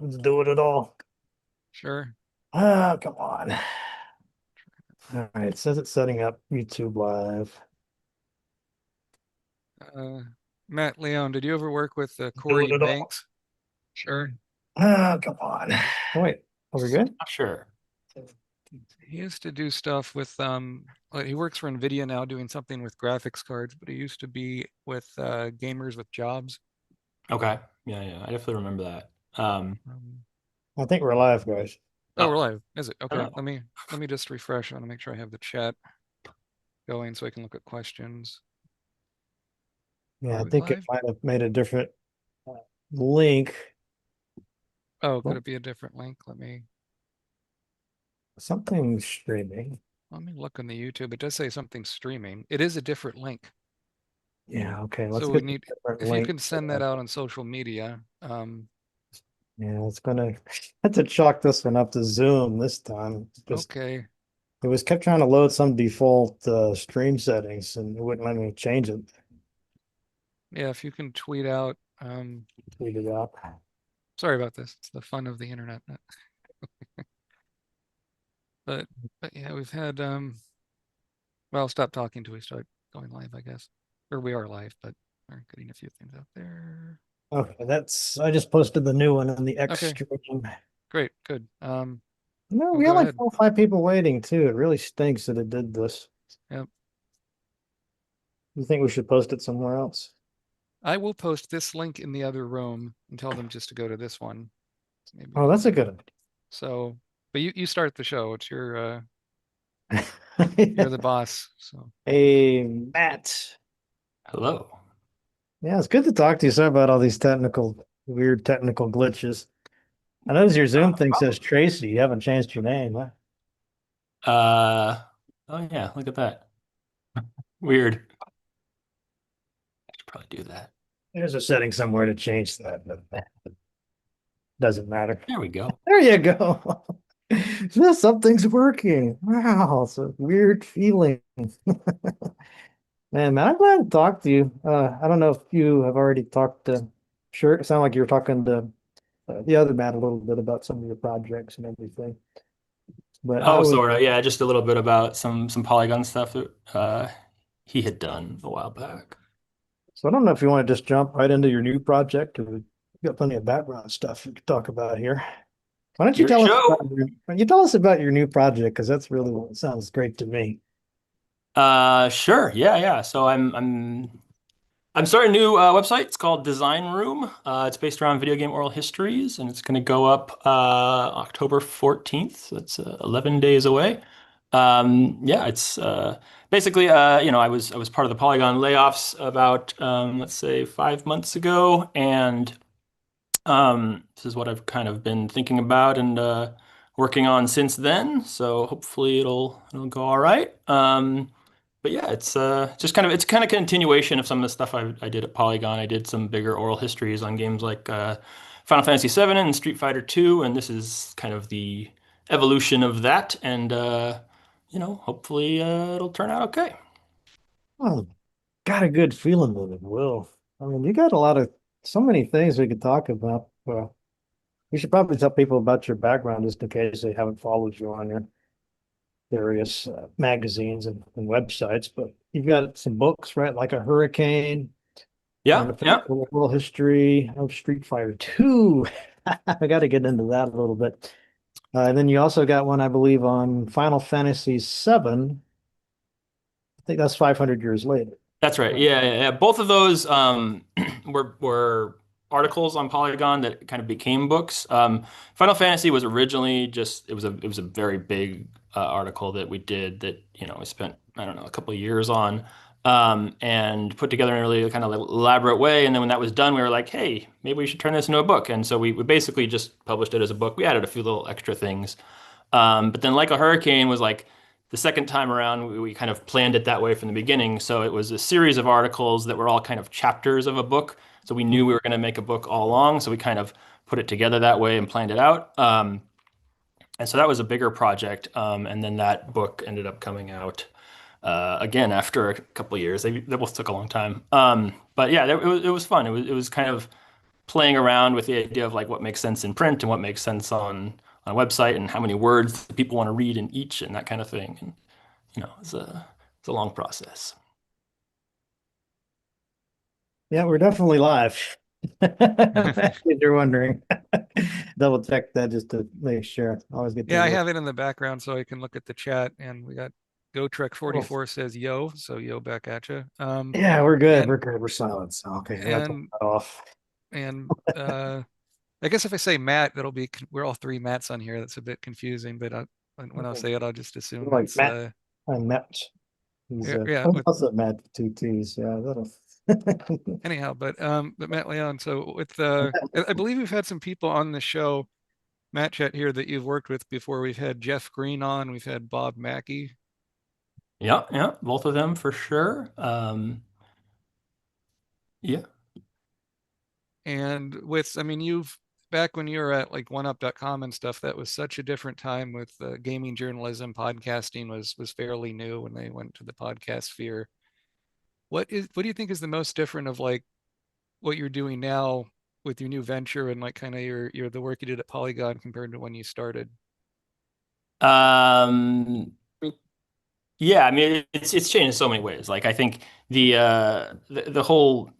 Let's do it at all. Sure. Ah, come on. All right, it says it's setting up YouTube Live. Uh, Matt Leon, did you ever work with Do Corey it at all. Banks? Sure. Ah, come on. Oh, wait, are we good? Not sure. He used to do stuff with he works for Nvidia now doing something with graphics cards, but he used to be with Gamers with Jobs. Okay. Yeah, yeah. I definitely remember that. Um, I think we're live, guys. oh, we're Oh, live. Is it? I Okay. don't know. Let me just refresh. I want to make sure I have the chat going so I can look at questions. Yeah, Are I we think it live? might have made a different uh, link. Oh, could Oh, it be a different link? something streaming. Let me look on the YouTube. It does say something streaming. It is a different link. Yeah, okay, let's So we get the need, different if you link. can send that out on social media. Yeah, it's gonna have to chalk this one up to Zoom this time. Just Okay. it was kept trying to load some default stream settings and it wouldn't let me change it. Yeah, if you can tweet out. Tweet it out. Sorry about this. It's the fun of the internet. But but yeah, we've had well, I'll stop talking till we start going live, I guess. Or we are live, but we're getting a few things out there. Okay, I just posted the new one on the X Okay, stream. great, good. No, Well, we had go like ahead. 4 or 5 people waiting too. It really stinks that it did this. Yep. You think we should post it somewhere else? I will post this link in the other room and tell them just to go to this one. Maybe Oh, do that's a that. good So, but you start the show. It's you're idea. the boss. So, Hey, Matt. Hello. Yeah, it's good to talk to you. Sorry about all these weird technical glitches. I notice your Zoom Not a thing says problem. Tracy. You haven't changed your name, huh? Uh, oh yeah, look at that. Weird. I should probably do that. There's a setting somewhere to change that, but it doesn't matter. There we go. There you go. So something's working. Wow, it's a weird feeling. Man, I'm glad to talk to you. I don't know if you have already talked to, sure, it sounded like you were talking to the other Matt a little bit about some of your projects and everything. But I Oh, was, sort of. Yeah, just a little bit about some Polygon stuff that he had done a while back. so I don't know if you want to just jump right into your new project or we've got plenty of background stuff we could talk about here. Why don't you Your tell us show. about your new project? Because that's really what sounds great to me. Sure. Yeah, yeah. So I'm starting a new website. It's called Design Room. It's based around video game oral histories, and it's going to go up October 14th. So it's 11 days away. Yeah, it's basically I was part of the Polygon layoffs about let's say 5 months ago, and this is what I've kind of been thinking about and working on since then. So hopefully it'll go all right. But yeah, it's just it's kind of continuation of some of the stuff I did at Polygon. I did some bigger oral histories on games like Final Fantasy VII and Street Fighter II, and this is kind of the evolution of that. And hopefully it'll turn out okay. Oh, got a good feeling that it will. I mean, you got so many things we could talk about. You should probably tell people about your background just in case they haven't followed you on your various magazines and websites. But you've got some books, right? Like a Hurricane and Yeah, a yeah. world history of Street Fighter 2. I got to get into that a little bit. And then you also got one, I believe, on Final Fantasy VII. I think that's 500 years later. That's right. Right. Yeah, yeah, yeah. Both of those were articles on Polygon that kind of became books. Final Fantasy was originally just it was a very big article that we did that we spent I don't know a couple of years on and put together in a really kind of elaborate way. And then when that was done, we were like, hey, maybe we should turn this into a book. And so we basically just published it as a book. We added a few little extra things. But then Like a Hurricane was like the second time around, we kind of planned it that way from the beginning. So it was a series of articles that were all kind of chapters of a book. So we knew we were going to make a book all along. So we kind of put it together that way and planned it out. And so that was a bigger project. And then that book ended up coming out again after a couple of years. They both took a long time. But yeah, it was fun. It was kind of playing around with the idea of like what makes sense in print and what makes sense on a website and how many words people want to read in each and that kind of thing. And it's a long process. Yeah, we're definitely live. If you're wondering, double check that just to make sure. Always get Yeah, I to look. have it in the background so I can look at the chat, and we got GoTrek44 says yo, so yo back at you. Yeah, we're good. And We're good. We're silent. So okay, I got to turn and that off. and I guess if I say Matt, we're all three Matts on here. That's a bit confusing, but when I say it, I'll just assume Like it's Matt, I'm Matt. He's yeah, yeah. also Matt with two T's. Yeah, that'll. Anyhow, but Matt Leon. So I believe we've had some people on the show, Matt Chat here, that you've worked with before. We've had Jeff Green on. We've had Bob Mackey. Yeah, yeah, both of them for sure. Yeah. And I mean, back when you were at like OneUp.com and stuff, that was such a different time with gaming journalism. Podcasting was fairly new when they went to the podcast sphere. What do you think is the most different of like what you're doing now with your new venture and like kind of your the work you did at Polygon compared to when you started? Um, yeah, I mean it's changed in so many ways. Like I think the whole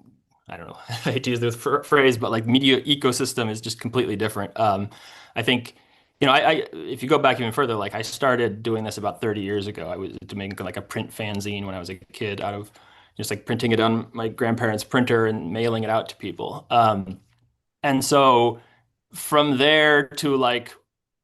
I don't know, I hate to use this phrase, but like media ecosystem is just completely different. I think, I if you go back even further, like I started doing this about 30 years ago. I was doing like a print fanzine when I was a kid out of just like printing it on my grandparents' printer and mailing it out to people. And so from there to like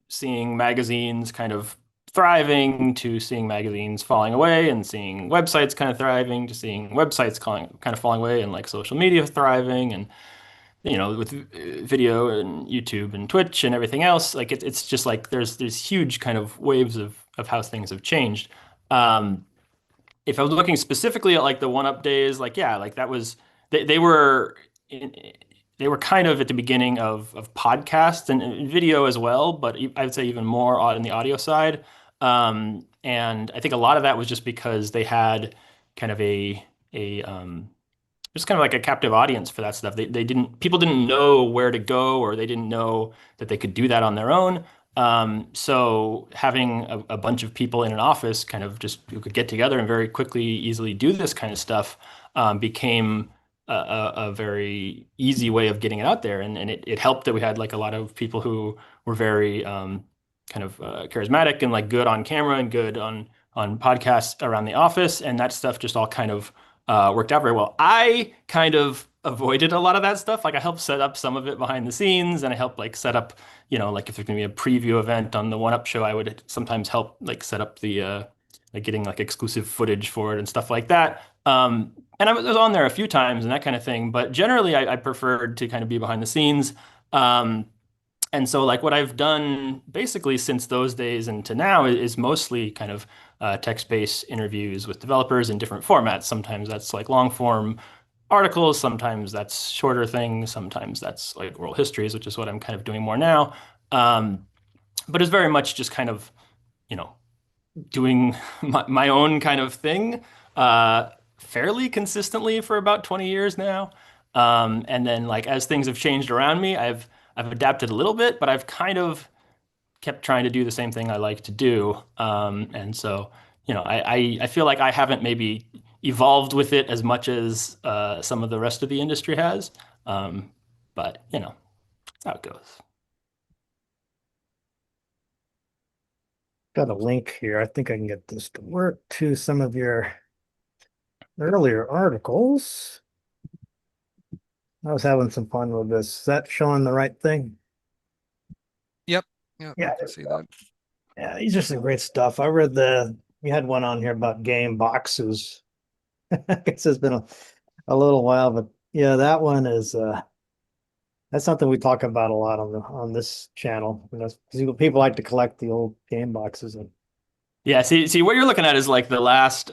seeing magazines kind of thriving to seeing magazines falling away and seeing websites kind of thriving to seeing websites kind of falling away and like social media thriving and with video and YouTube and Twitch and everything else like it's just like there's huge kind of waves of how things have changed. If I was looking specifically at like the one up days, like yeah, like that was they were in, they were kind of at the beginning of podcasts and video as well, but I would say even more in the audio side. And I think a lot of that was just because they had kind of a just kind of like a captive audience for that stuff. They didn't people didn't know where to go or they didn't know that they could do that on their own. So having a bunch of people in an office kind of just who could get together and very quickly, easily do this kind of stuff became a very easy way of getting it out there. And it helped that we had like a lot of people who were very kind of charismatic and like good on camera and good on podcasts around the office. And that stuff just all kind of worked out very well. I kind of avoided a lot of that stuff. Like I helped set up some of it behind the scenes and I helped like set up, like if there's gonna be a preview event on the One Up show, I would sometimes help like set up the like getting like exclusive footage for it and stuff like that. And I was on there a few times and that kind of thing, but generally I preferred to kind of be behind the scenes. Um, and so like what I've done basically since those days and to now is mostly kind of text-based interviews with developers in different formats. Sometimes that's like long form articles, sometimes that's shorter things, sometimes that's like oral histories, which is what I'm kind of doing more now. But it's very much just kind of, you know, doing my own kind of thing fairly consistently for about 20 years now. And then like as things have changed around me, I've adapted a little bit, but I've kind of kept trying to do the same thing I like to do. And so, I feel like I haven't maybe evolved with it as much as some of the rest of the industry has. But, that's how it goes. Got a link here. I think I can get this to work to some of your earlier articles. I was having some fun with this. Is that showing the right thing? Yep. Yeah, Yeah, I can see that. Yeah, these are some great stuff. You had one on here about game boxes. I guess it's been a little while, but yeah, that one is that's something we talk about a lot on this channel. You know, people like to collect the old game boxes and Yeah, see, what you're looking at is like the last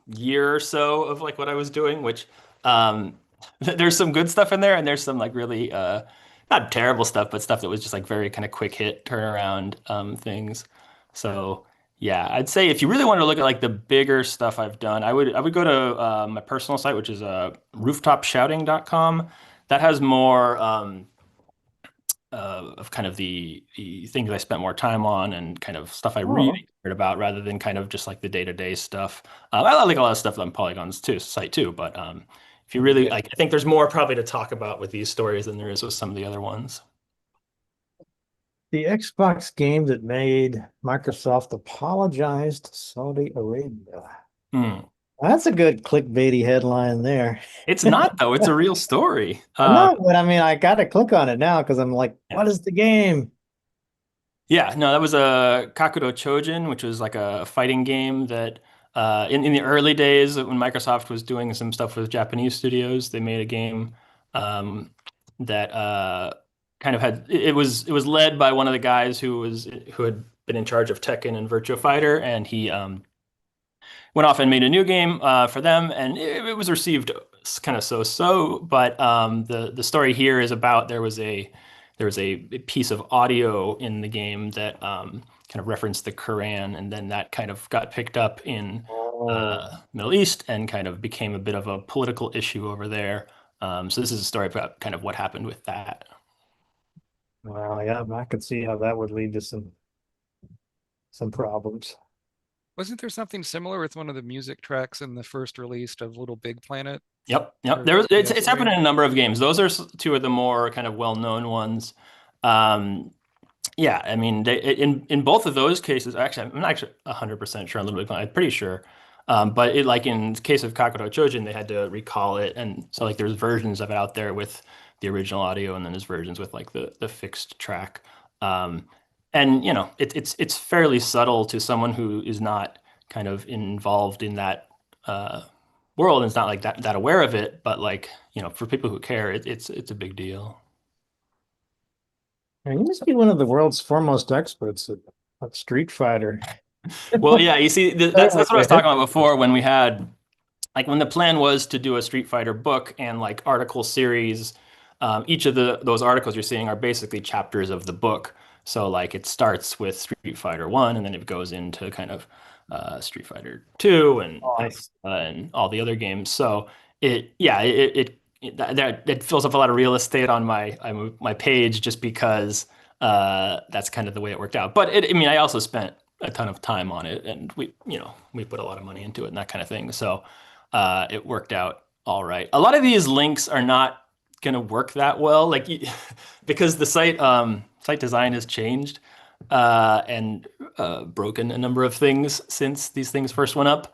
year or so of like what I was doing, which um, there's some good stuff in there, and there's some like really not terrible stuff, but stuff that was just like very kind of quick hit turnaround things. So yeah, I'd say if you really wanted to look at like the bigger stuff I've done, I would go to my personal site, which is rooftopshouting.com. that has more of kind of the things I spent more time on and kind of stuff I Oh, really cared about rather than kind of just like the day-to-day stuff. I like a lot of stuff on Polygon's too site too, but if you really yeah. like, I think there's more probably to talk about with these stories than there is with some of the other ones. The Xbox game that made Microsoft apologize to Saudi Arabia. Hmm. That's a good clickbaity headline there. It's not though. It's a real story. I know, but I mean, I got to click on it now because I'm like, Yeah. what is the game? Yeah, no, that was a Kakudo Chojin, which was like a fighting game that in the early days when Microsoft was doing some stuff with Japanese studios, they made a game that kind of had it was led by one of the guys who had been in charge of Tekken and Virtua Fighter, and he went off and made a new game for them, and it was received kind of so-so. But the story here is about there was a piece of audio in the game that kind of referenced the Quran, and then that kind of got picked up in Oh, Middle East and kind of became a bit of a political issue over there. So this is a story about kind of what happened with that. well, yeah, I could see how that would lead to some problems. Wasn't there something similar with one of the music tracks in the first release of Little Big Planet? Yep. Or It's PS3? happened in a number of games. Those are two of the more kind of well-known ones. Um, Yeah, I mean, in both of those cases, actually, I'm not actually 100% sure on Little Big Planet. I'm pretty sure, but it like in the case of Kakuto Chojin, they had to recall it, and so like there's versions of it out there with the original audio, and then there's versions with like the fixed track. Um, and it's fairly subtle to someone who is not kind of involved in that uh, world and is not like that aware of it. But like for people who care, it's a big deal. And you must be one of the world's foremost experts at Street Fighter. Well, yeah, you see, Start that's with what I was the talking about before when we had like when the plan was to do a Street Fighter book and like article series. Each of those articles you're seeing are basically chapters of the book. So like it starts with Street Fighter 1 and then it goes into kind of Street Fighter 2 highlights. and all the other games. So it fills up a lot of real estate on my page just because that's kind of the way it worked out. But I mean, I also spent a ton of time on it, and we put a lot of money into it and that kind of thing. So it worked out all right. A lot of these links are not going to work that well, like because the site design has changed and broken a number of things since these things first went up.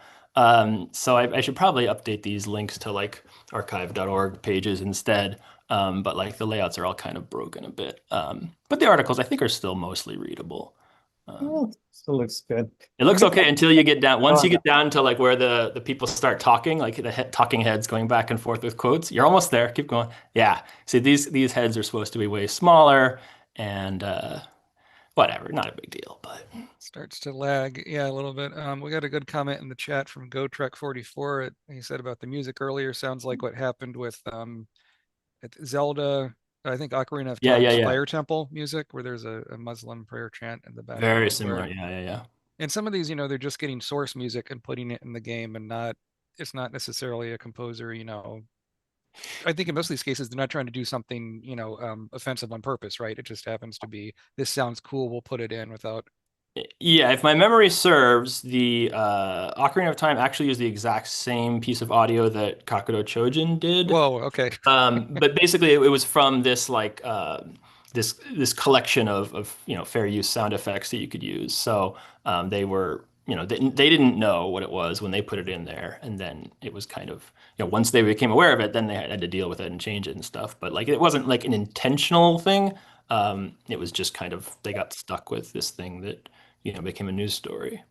So I should probably update these links to like archive.org pages instead. But like the layouts are all kind of broken a bit. But the articles I think are still mostly readable. Oh, still looks good. It looks Okay. okay until you get down. Once Oh, you get down to like where the people start talking, like the talking heads going back and forth with quotes, you're almost there. Keep going. Yeah. See, these heads are supposed to be way smaller and whatever, not a big deal, but Starts to lag, yeah, a little bit. We got a good comment in the chat from GoTrek44. He said about the music earlier. Sounds like what happened with Zelda. I think Ocarina of Time's yeah. Fire Temple music, where there's a Muslim prayer chant in the Very background. similar. Where Yeah. and some of these, they're just getting source music and putting it in the game, and it's not necessarily a composer. I think in most of these cases, they're not trying to do something, offensive on purpose, right? It just happens to be this sounds cool. We'll put it in without. Yeah, if my memory serves, the Ocarina of Time actually used the exact same piece of audio that Kakudo Chojin did. Whoa, okay. But basically, it was from this like this collection of fair use sound effects that you could use. So they were they didn't know what it was when they put it in there, and then it was kind of once they became aware of it, then they had to deal with it and change it and stuff. But like it wasn't like an intentional thing. It was just kind of they got stuck with this thing that became a news story.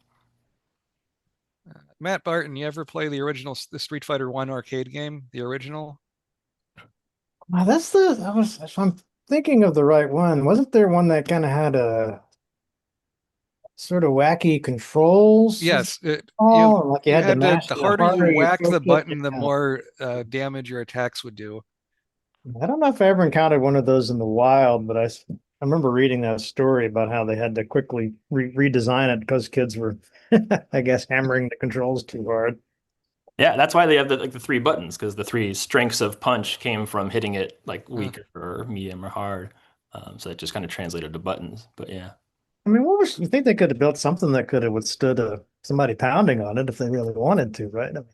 Matt Barton, you ever play the Street Fighter 1 arcade game, the original? Wow, if I'm thinking of the right one, wasn't there one that kind of had a sort of wacky controls? Yes, Oh, like you you had to had to mash the the harder you harder you whack the click it. button, the Yeah. more damage your attacks would do. I don't know if I ever encountered one of those in the wild, but I remember reading that story about how they had to quickly redesign it because kids were, I guess, hammering the controls too hard. Yeah, that's why they have the three buttons, because the three strengths of punch came from hitting it like Uh, weak or medium or hard. So it just kind of translated to buttons. But yeah. I mean, what was you think they could have built something that could have withstood somebody pounding on it if they really wanted to, right? I mean,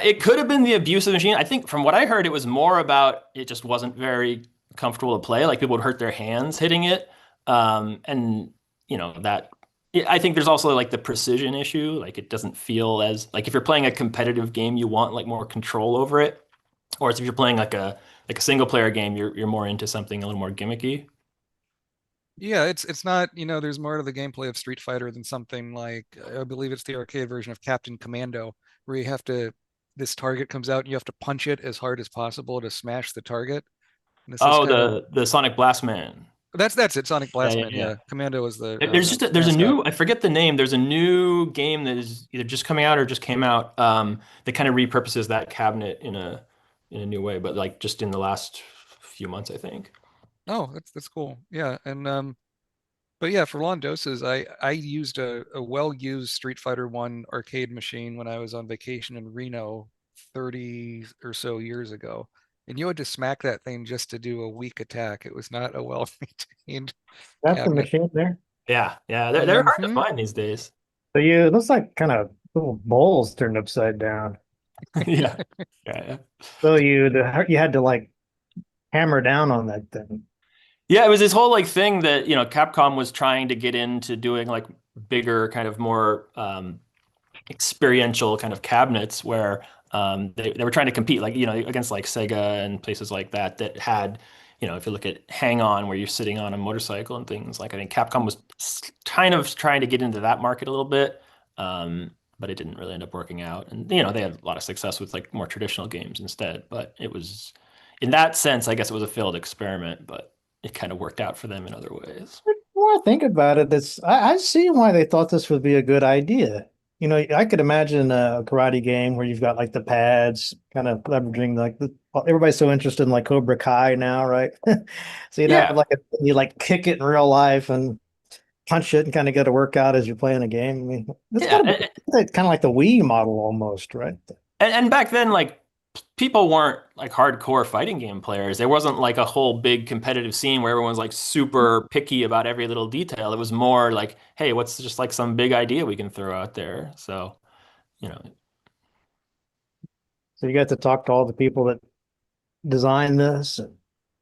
It could have been the abuse of the machine. I think from what I heard, it was more about it just wasn't very comfortable to play. Like people would hurt their hands hitting it. And that I think there's also like the precision issue. Like it doesn't feel as like if you're playing a competitive game, you want like more control over it. Or if you're playing like a single player game, you're more into something a little more gimmicky. yeah, it's not, there's more to the gameplay of Street Fighter than something like, I believe it's the arcade version of Captain Commando, where this target comes out and you have to punch it as hard as possible to smash the target. And this is Oh, kind of the Sonic Blast Man. that's it, Sonic Yeah, yeah, Blastman. yeah. Yeah, Commando is There's a mascot. new I forget the name. There's a new game that is either just coming out or just came out that kind of repurposes that cabinet in a new way, but like just in the last few months, I think. Oh, that's cool. Yeah, and but yeah, for long doses, I used a well-used Street Fighter 1 arcade machine when I was on vacation in Reno 30 or so years ago. And you had to smack that thing just to do a weak attack. It was not a well-maintained that's the cabinet. machine there. Yeah, yeah, they're hard to Hmm. find these days. So it looks like kind of little bowls turned upside down. Yeah, yeah, yeah. So you had to like hammer down on that thing. Yeah, it was this whole like thing that, Capcom was trying to get into doing like bigger, kind of more experiential kind of cabinets where they were trying to compete like against like Sega and places like that that had if you look at Hang On where you're sitting on a motorcycle and things like I think Capcom was kind of trying to get into that market a little bit, but it didn't really end up working out, and they had a lot of success with like more traditional games instead, but it was in that sense I guess it was a failed experiment, but it kind of worked out for them in other ways. The more I think about it, I see why they thought this would be a good idea. I could imagine a karate game where you've got like the pads, kind of leveraging like everybody's so interested in like Cobra Kai now, right? So you'd have Yeah. like you like kick it in real life and punch it and kind of get a workout as you're playing a game. I mean, it's got to be Yeah, kind of like the Wii model almost, right? and back then, like people weren't like hardcore fighting game players. There wasn't like a whole big competitive scene where everyone's like super picky about every little detail. It was more like, hey, what's just like some big idea we can throw out there? So, a So you got to talk to all the people that designed this.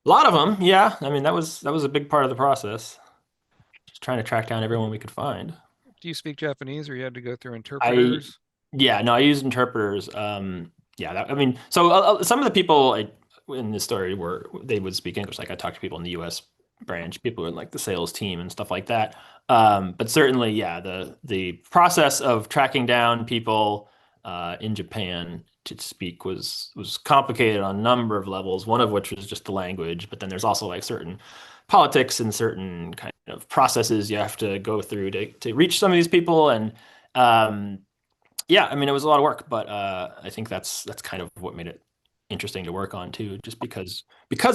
lot of them, yeah. I mean, that was a big part of the process. Just trying to track down everyone we could find. Do you speak Japanese or you had to go through I interpreters? Yeah, no, I use interpreters. Yeah, I mean, so some of the people in this story were they would speak English. Like I talked to people in the U.S. branch, people in like the sales team and stuff like that. But certainly, yeah, the process of tracking down people in Japan to speak was complicated on a number of levels. One of which was just the language, but then there's also like certain politics and certain kind of processes you have to go through to reach some of these people and. Um, yeah, I mean it was a lot of work, but I think that's kind of what made it interesting to work on too. Just because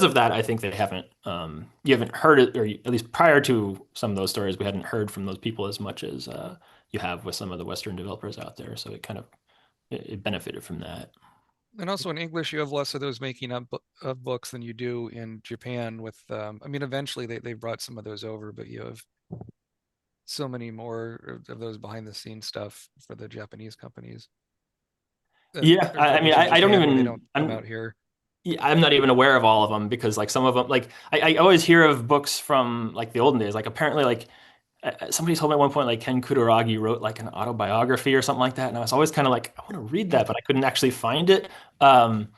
of that, I think they haven't you haven't heard it, or at least prior to some of those stories, we hadn't heard from those people as much as you have with some of the Western developers out there. So it benefited from that. And also in English, you have less of those making up of books than you do in Japan with, I mean, eventually they brought some of those over, but you have so many more of those behind the scenes stuff for the Japanese companies that Yeah, are I mean, published in I don't Japan where they even don't come out here. Yeah, I'm not even aware of all of them because like some of them like I always hear of books from like the olden days. Like apparently like somebody told me at one point like Ken Kutaragi wrote like an autobiography or something like that, and I was always kind of like I want to read that, but I couldn't actually find it. Um,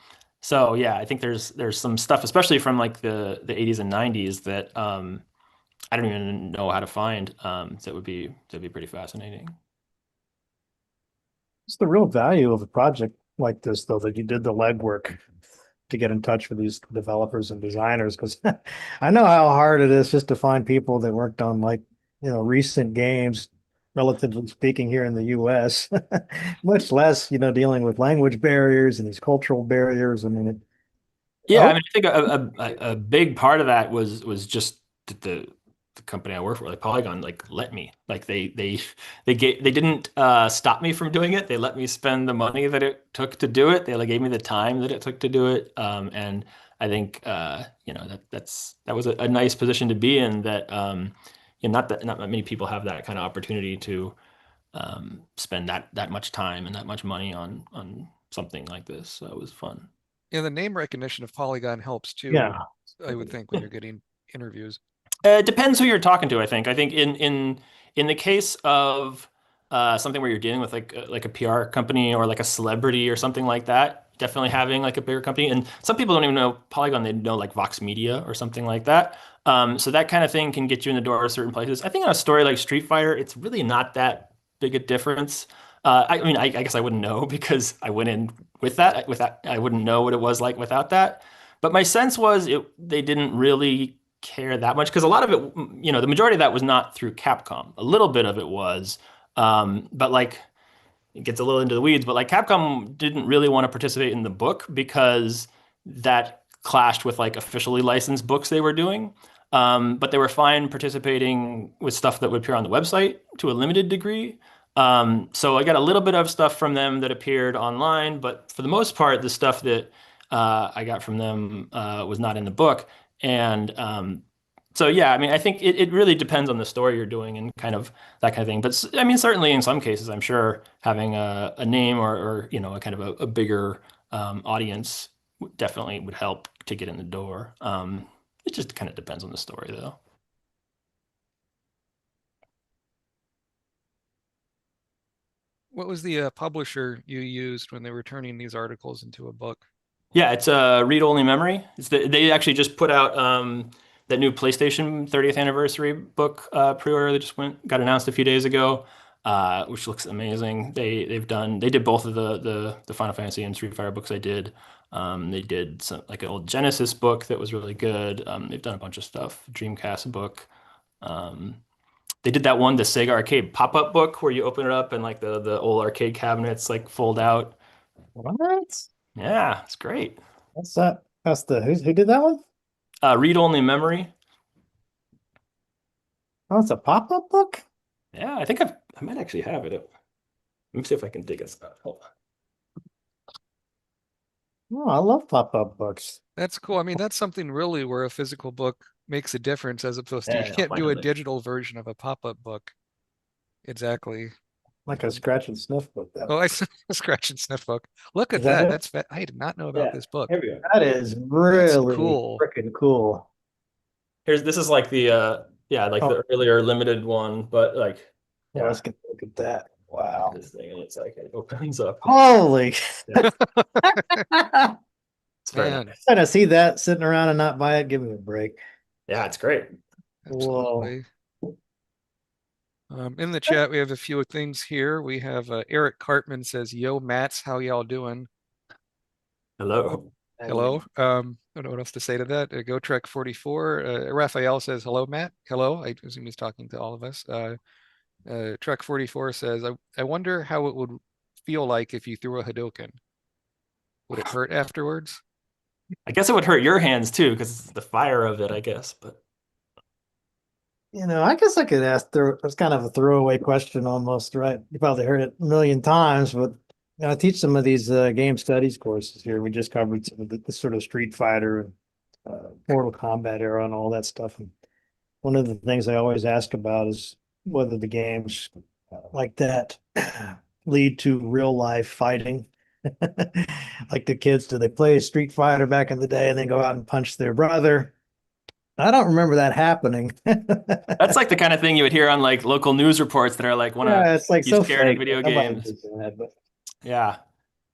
so yeah, I think there's some stuff, especially from like the 80s and 90s that I don't even know how to find. That that'd be pretty fascinating. It's the real value of a project like this, though, that you did the legwork to get in touch with these developers and designers, because I know how hard it is just to find people that worked on like, recent games, relatively speaking, here in the US, much less, dealing with language barriers and these cultural barriers. I mean, Yeah, I oh, mean, I think a big part of that was just the the company I work for, like Polygon, like let me, like they didn't stop me from doing it. They let me spend the money that it took to do it. They like gave me the time that it took to do it. And I think that was a nice position to be in. That not many people have that kind of opportunity to spend that much time and that much money on something like this. So it was fun. Yeah, the name recognition of Polygon helps too, Yeah. I would think, when you're getting interviews. It depends who you're talking to, I think. I think in the case of something where you're dealing with like a PR company or like a celebrity or something like that, definitely having like a bigger company. And some people don't even know Polygon, they know like Vox Media or something like that. So that kind of thing can get you in the door of certain places. I think on a story like Street Fighter, it's really not that big a difference. I mean, I guess I wouldn't know because I went in with that. Without, I wouldn't know what it was like without that. But my sense was they didn't really care that much because a lot of it, the majority of that was not through Capcom. A little bit of it was, but like it gets a little into the weeds. But like Capcom didn't really want to participate in the book because that clashed with like officially licensed books they were doing. But they were fine participating with stuff that would appear on the website to a limited degree. So I got a little bit of stuff from them that appeared online, but for the most part, the stuff that I got from them was not in the book. And so, yeah, I mean, I think it really depends on the story you're doing and kind of that kind of thing. But I mean, certainly in some cases, I'm sure having a name or a kind of a bigger audience definitely would help to get in the door. It just kind of depends on the story, though. What was the publisher you used when they were turning these articles into a book? Yeah, it's a read-only memory. They actually just put out that new PlayStation 30th anniversary book pre-order that just got announced a few days ago, which looks amazing. They did both of the Final Fantasy and Street Fighter books I did. They did some like an old Genesis book that was really good. They've done a bunch of stuff. Dreamcast book. Um, they did that one, the Sega Arcade pop-up book, where you open it up and like the old arcade cabinets like fold out. What? Yeah, it's great. What's that? That's who did that one? Read-only memory. Oh, it's a pop-up book? Yeah, I think I might actually have it. Let me see if I can dig it out. Hold on. Oh, I love pop-up books. That's cool. I mean, that's something really where a physical book makes a difference as opposed to you Yeah, I'll can't find do it a later. digital version of a pop-up book. Exactly. Like a scratch and sniff book. Oh, I saw a scratch and sniff book. Look Is at that that. it? I did not know about Yeah, this book. here we go. That is That's really cool. freaking cool. This is like the like Oh, the earlier limited one, but like yeah, yeah, let's get a look at that. look at Wow. this thing and it's like it opens up. Holy. Yeah, it's very Man, nice. Trying to see that sitting around and not buy it. Give me a break. Yeah, it's great. Whoa. absolutely. In the chat, we have a few things here. We have Eric Cartman says, "Yo, Mats, how y'all doing?" Hello. Hello. I don't know what else to say to that. Go Trek 44. Raphael says, "Hello, Matt." Hello. I assume he's talking to all of us. Trek 44 says, I wonder how it would feel like if you threw a Hadouken. Would it hurt afterwards? I guess it would hurt your hands too, because the fire of it, I guess. But I guess I could ask it's kind of a throwaway question almost, right? You probably heard it a million times, but I teach some of these game studies courses here. We just covered some of the sort of Street Fighter and Mortal Kombat era and all that stuff. And one of the things I always ask about is whether the games like that lead to real life fighting. Like the kids, do they play Street Fighter back in the day and then go out and punch their brother? I don't remember that happening. that's like the kind of thing you would hear on like local news reports that are like want to Yeah, it's like be so scared in fake. video Nobody games. does that, but Yeah.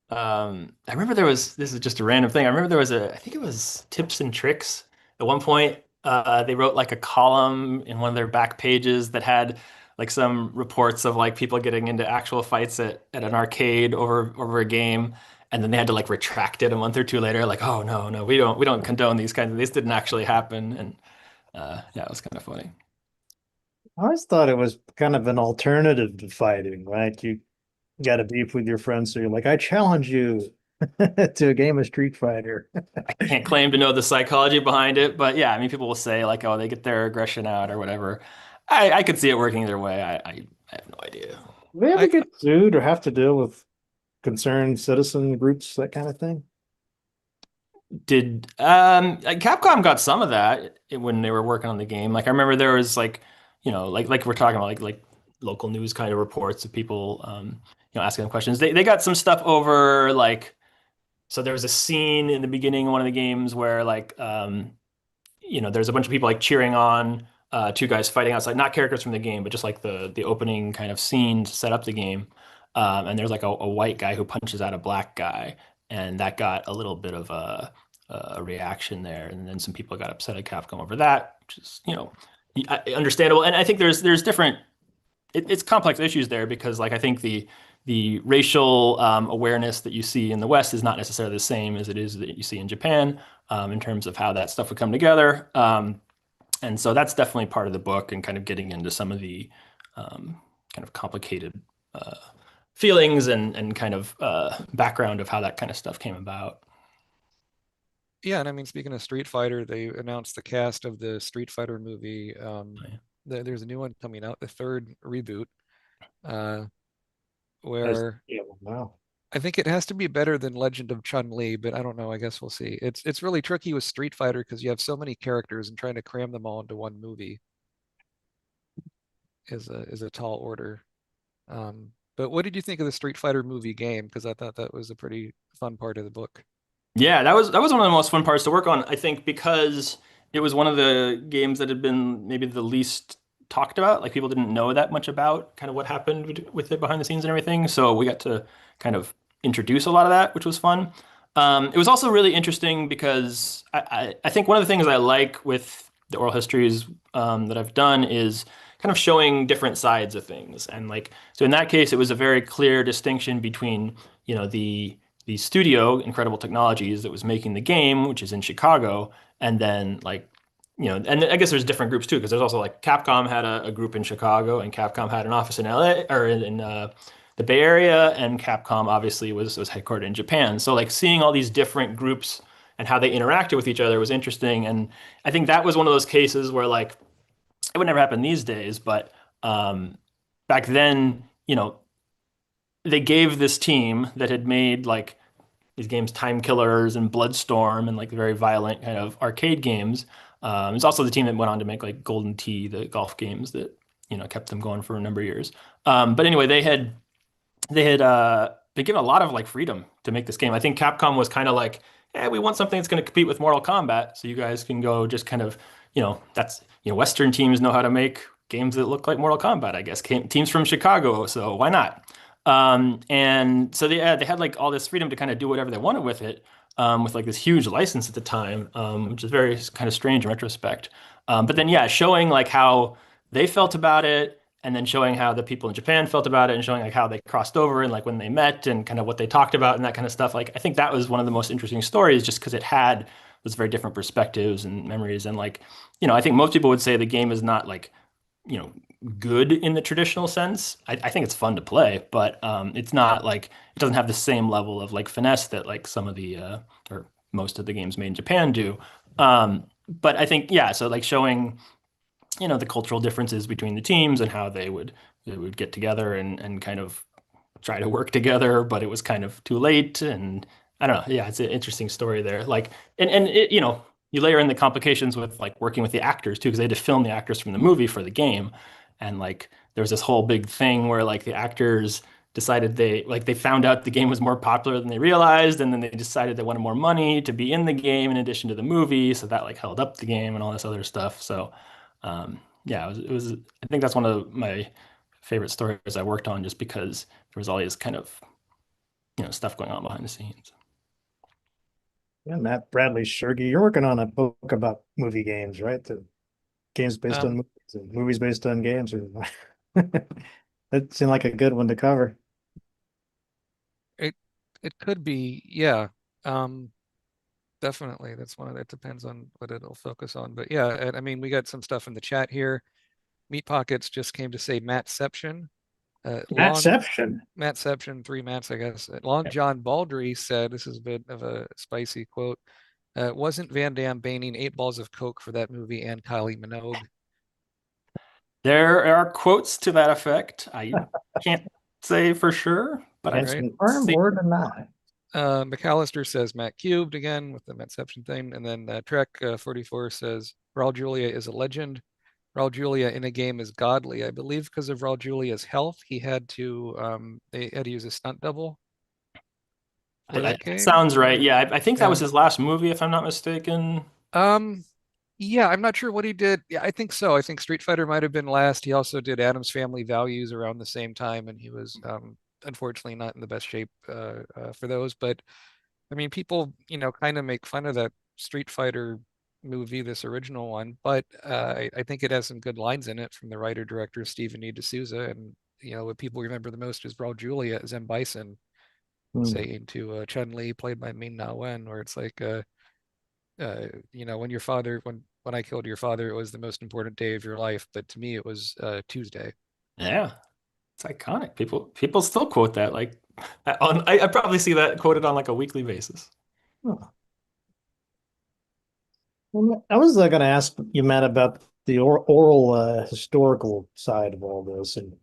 I remember this is just a random thing. I remember I think it was Tips and Tricks. At one point, they wrote like a column in one of their back pages that had like some reports of like people getting into actual fights at an arcade over a game. And then they had to like retract it a month or two later, like, oh no, we don't condone these kinds of these didn't actually happen. And yeah, it was kind of funny. I always thought it was kind of an alternative to fighting, right? You got a beef with your friends, so you're like, I challenge you. to a game of Street Fighter. I can't claim to know the psychology behind it, but yeah, I mean, people will say like, oh, they get their aggression out or whatever. I could see it working either way. I have no idea. Do they ever I get sued or have to deal with concerned citizen groups, that kind of thing? Did Capcom got some of that when they were working on the game? Like I remember there was like, like we're talking about like local news kind of reports of people asking them questions. They got some stuff over like so there was a scene in the beginning of one of the games where like there's a bunch of people like cheering on two guys fighting outside, not characters from the game, but just like the opening kind of scene to set up the game. And there's like a white guy who punches out a black guy, and that got a little bit of a reaction there. And then some people got upset at Capcom over that, which is understandable. And I think there's different it's complex issues there because like I think the racial awareness that you see in the West is not necessarily the same as it is that you see in Japan in terms of how that stuff would come together. And so that's definitely part of the book and kind of getting into some of the kind of complicated uh, feelings and kind of background of how that kind of stuff came about. Yeah, and I mean, speaking of Street Fighter, they announced the cast of the Street Fighter movie. Yeah. There's a new one coming out, the third reboot, uh, As, where yeah, wow. I think it has to be better than Legend of Chun-Li, but I don't know. I guess we'll see. It's really tricky with Street Fighter because you have so many characters and trying to cram them all into one movie is a tall order. But what did you think of the Street Fighter movie game? Because I thought that was a pretty fun part of the book. Yeah, that was one of the most fun parts to work on, I think, because it was one of the games that had been maybe the least talked about. Like people didn't know that much about kind of what happened with it behind the scenes and everything. So we got to kind of introduce a lot of that, which was fun. It was also really interesting because I think one of the things I like with the oral histories that I've done is kind of showing different sides of things. And like, so in that case, it was a very clear distinction between, the studio, Incredible Technologies, that was making the game, which is in Chicago, and then like, and I guess there's different groups too, because there's also like Capcom had a group in Chicago, and Capcom had an office in LA or in the Bay Area, and Capcom obviously was headquartered in Japan. So like seeing all these different groups and how they interacted with each other was interesting, and I think that was one of those cases where like it would never happen these days, but back then, they gave this team that had made like these games Time Killers and Bloodstorm and like very violent kind of arcade games. It's also the team that went on to make like Golden Tee, the golf games that kept them going for a number of years. But anyway, they had been given a lot of like freedom to make this game. I think Capcom was kind of like, yeah, we want something that's going to compete with Mortal Kombat, so you guys can go just kind of, that's Western teams know how to make games that look like Mortal Kombat, I guess. Teams from Chicago, so why not? And so they had like all this freedom to kind of do whatever they wanted with it, with like this huge license at the time, which is very kind of strange in retrospect. But then yeah, showing like how they felt about it, and then showing how the people in Japan felt about it, and showing like how they crossed over and like when they met and kind of what they talked about and that kind of stuff. Like I think that was one of the most interesting stories, just because it had those very different perspectives and memories. And like, I think most people would say the game is not like, you know, good in the traditional sense. I think it's fun to play, but it's not like it doesn't have the same level of like finesse that like some of the or most of the games made in Japan do. But I think yeah, so like showing the cultural differences between the teams and how they would get together and kind of try to work together, but it was kind of too late. And I don't know. Yeah, it's an interesting story there. Like, and it, you layer in the complications with like working with the actors too, because they had to film the actors from the movie for the game. And like, there was this whole big thing where like the actors decided they found out the game was more popular than they realized, and then they decided they wanted more money to be in the game in addition to the movie, so that like held up the game and all this other stuff. So yeah, it was I think that's one of my favorite stories I worked on, just because there was all these kind of stuff going on behind the scenes. Yeah, Matt Bradley Shergi, you're working on a book about movie games, right? The games based on Um, movies and movies based on games. That seemed like a good one to cover. it it could be, yeah. Um, Definitely. That's one of it depends on what it'll focus on. But yeah, and I mean, we got some stuff in the chat here. Meat Pockets just came to say Mattception. Long Mattception. Mattception, three Matts, I guess. Long John Baldry said, this is a bit of a spicy quote. Wasn't Van Damme baning 8 balls of coke for that movie and Kylie Minogue? There are quotes to that effect. I can't say for sure, but Can't I've Right. confirm seen. or deny. McAllister says Matt cubed again with the Mattception thing. And then Trek 44 says Raul Julia is a legend. Raul Julia in a game is godly. I believe because of Raul Julia's health, they had to use a stunt double for that game. Sounds right. Yeah, I think that was Yeah. his last movie, if I'm not mistaken. Yeah, I'm not sure what he did. Yeah, I think so. I think Street Fighter might have been last. He also did Adam's Family Values around the same time, and he was unfortunately not in the best shape for those. But I mean, people, kind of make fun of that Street Fighter movie, this original one, but I think it has some good lines in it from the writer director Stephen E. D'Souza, and what people remember the most is Raul Julia as M. Bison Hmm. saying to Chun Li, played by Ming Na Wen, where it's like, when your father, when I killed your father, it was the most important day of your life, but to me, it was Tuesday. Yeah, it's iconic. People still quote that. Like, I probably see that quoted on like a weekly basis. Huh. Well, I was going to ask you, Matt, about the oral historical side of all this and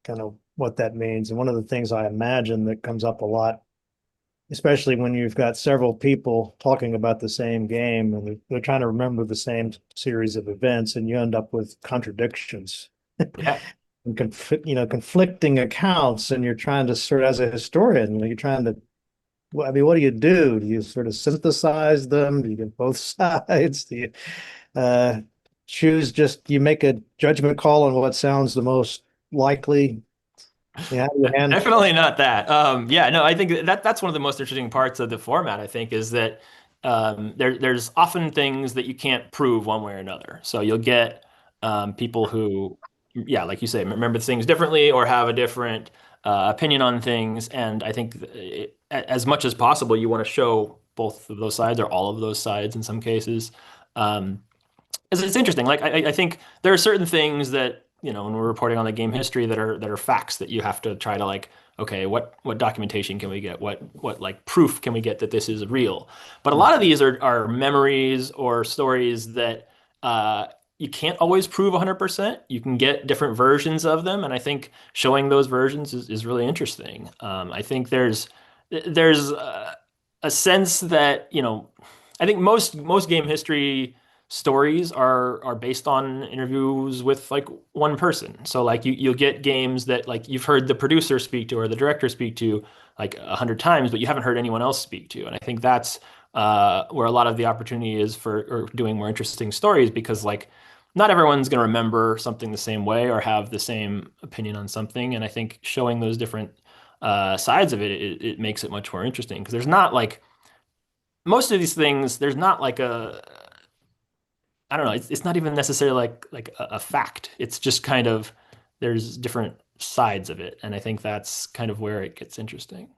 kind of what that means. And one of the things I imagine that comes up a lot, especially when you've got several people talking about the same game and they're trying to remember the same series of events, and you end up with contradictions Yeah. and conflicting accounts, and you're trying to sort of, as a historian, you're trying to, well, I mean, what do you do? Do you sort of synthesize them? Do you get both sides? Do you uh, you make a judgment call on what sounds the most likely? Yeah, how do you handle Definitely not that. Yeah, no, I think that's one of the most interesting parts of the format, I think, is that there's often things that you can't prove one way or another. So you'll get people who, yeah, like you say, remember things differently or have a different opinion on things. And I think as much as possible, you want to show both of those sides or all of those sides in some cases. Um, it's interesting. Like I think there are certain things that, when we're reporting on the game history that are facts that you have to try to like, okay, what documentation can we get? What like proof can we get that this is real? But a lot of these are memories or stories that you can't always prove 100%. You can get different versions of them, and I think showing those versions is really interesting. I think there's a sense that, I think most game history stories are based on interviews with like one person. So like you'll get games that like you've heard the producer speak to or the director speak to like 100 times, but you haven't heard anyone else speak to. And I think that's where a lot of the opportunity is for or doing more interesting stories, because like not everyone's going to remember something the same way or have the same opinion on something. And I think showing those different sides of it makes it much more interesting, because there's not like most of these things, there's not like I don't know. It's not even necessarily like a fact. It's just kind of there's different sides of it, and I think that's kind of where it gets interesting.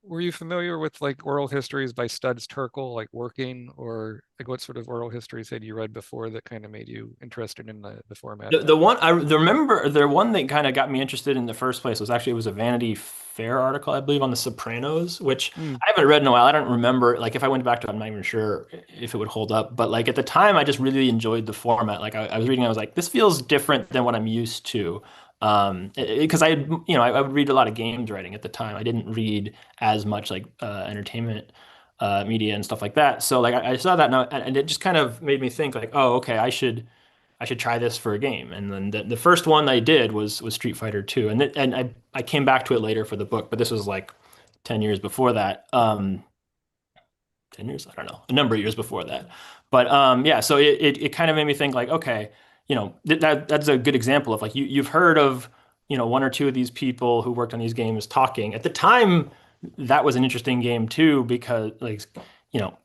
Were you familiar with like oral histories by Studs Terkel, like Working, or like what sort of oral histories had you read before that kind of made you interested in the format? The one I remember, the one that kind of got me interested in the first place was actually, it was a Vanity Fair article, I believe, on The Sopranos, which Hmm. I haven't read in a while. I don't remember. Like if I went back to it, I'm not even sure if it would hold up. But like at the time, I just really enjoyed the format. Like I was reading, I was like, this feels different than what I'm used to. Because I would read a lot of games writing at the time. I didn't read as much like entertainment media and stuff like that. So like I saw that now, and it just kind of made me think like, oh, okay, I should try this for a game. And then the first one I did was Street Fighter 2. And I came back to it later for the book, but this was like 10 years before that. 10 years, I don't know, a number of years before that. But yeah, so it kind of made me think like, okay, that's a good example of like you've heard of, one or two of these people who worked on these games talking. At the time, that was an interesting game too, because like, you know,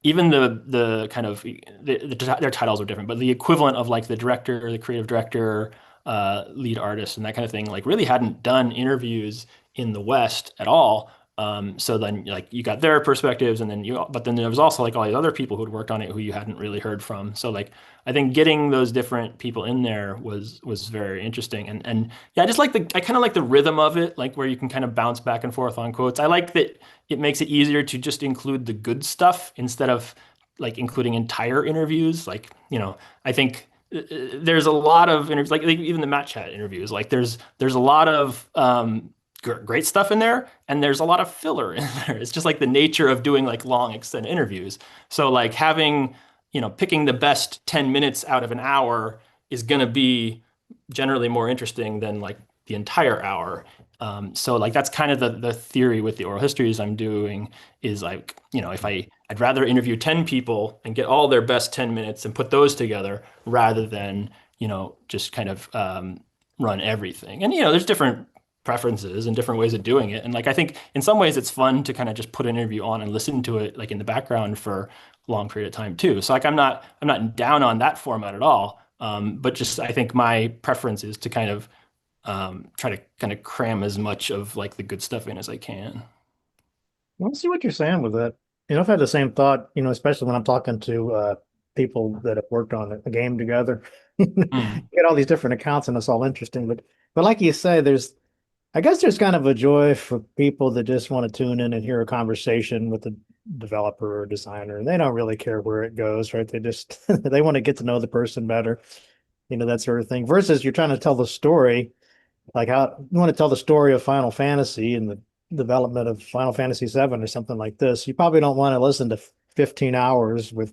even the kind of their titles are different, but the equivalent of like the director, the creative director, lead artist, and that kind of thing, like really hadn't done interviews in the West at all. So then like you got their perspectives, and then but then there was also like all these other people who'd worked on it who you hadn't really heard from. So like I think getting those different people in there was very interesting. And yeah, I just like I kind of like the rhythm of it, like where you can kind of bounce back and forth on quotes. I like that it makes it easier to just include the good stuff instead of like including entire interviews. Like, I think there's a lot of interviews, like even the Matt Chat interviews, like there's a lot of great stuff in there, and there's a lot of filler in there. It's just like the nature of doing like long extended interviews. So like having, picking the best 10 minutes out of an hour is going to be generally more interesting than like the entire hour. So like that's kind of the theory with the oral histories I'm doing is like, if I'd rather interview 10 people and get all their best 10 minutes and put those together rather than, just kind of run everything. And, there's different preferences and different ways of doing it. And like, I think in some ways it's fun to kind of just put an interview on and listen to it like in the background for a long period of time too. So like, I'm not down on that format at all. But just, I think my preference is to kind of try to kind of cram as much of like the good stuff in as I can. Well, I see what you're saying with that. I've had the same thought, especially when I'm talking to people that have worked on a game together. You Mm. get all these different accounts and it's all interesting. But like you say, I guess there's kind of a joy for people that just want to tune in and hear a conversation with a developer or designer, and they don't really care where it goes, right? They just they want to get to know the person better, that sort of thing. Versus you're trying to tell the story, like how you want to tell the story of Final Fantasy and the development of Final Fantasy VII or something like this. You probably don't want to listen to 15 hours with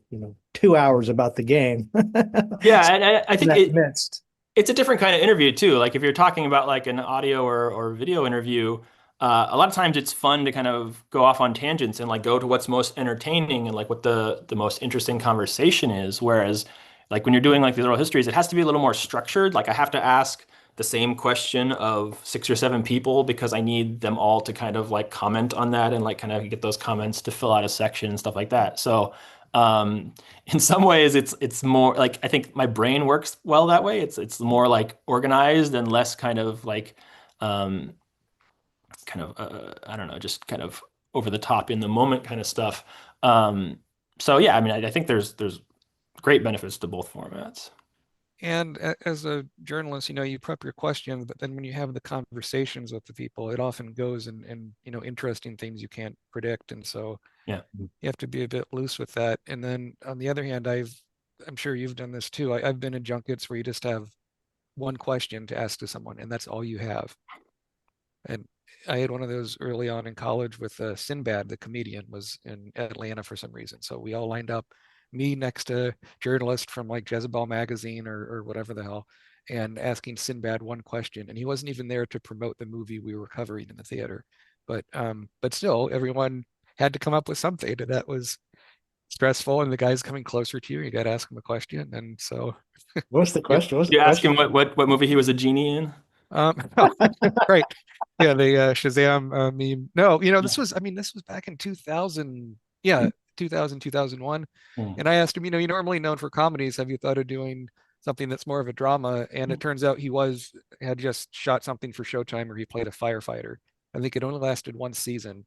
2 hours about the game. Yeah, and I think That's mixed. it's a different kind of interview too. Like if you're talking about like an audio or video interview, a lot of times it's fun to kind of go off on tangents and like go to what's most entertaining and like what the most interesting conversation is. Whereas like when you're doing like these oral histories, it has to be a little more structured. Like I have to ask the same question of 6 or 7 people because I need them all to kind of like comment on that and like kind of get those comments to fill out a section and stuff like that. So um, in some ways it's more like I think my brain works well that way. It's more like organized and less kind of like um, I don't know, just kind of over the top in the moment kind of stuff. Um, so yeah, I mean, I think there's great benefits to both formats. And as a journalist, you prep your questions, but then when you have the conversations with the people, it often goes in interesting things you can't predict. And so Yeah. you have to be a bit loose with that. And then on the other hand, I'm sure you've done this too. I've been in junkets where you just have one question to ask to someone, and that's all you have. And I had one of those early on in college with Sinbad, the comedian, was in Atlanta for some reason. So we all lined up, me next to a journalist from like Jezebel magazine or whatever the hell, and asking Sinbad one question. And he wasn't even there to promote the movie we were covering in the theater. But still, everyone had to come up with something, and that was stressful. And the guy's coming closer to you. You got to ask him a question. And so, What's the yep. question? What's the You ask him question? what movie he was a genie in? Right. Yeah, the Shazam meme. No, Yeah. this was back in 2000. Yeah, 2000, 2001. Hmm. And I asked him, you're normally known for comedies. Have you thought of doing something that's more of a drama? And it turns out had just shot something for Showtime where he played a firefighter. I think it only lasted one season.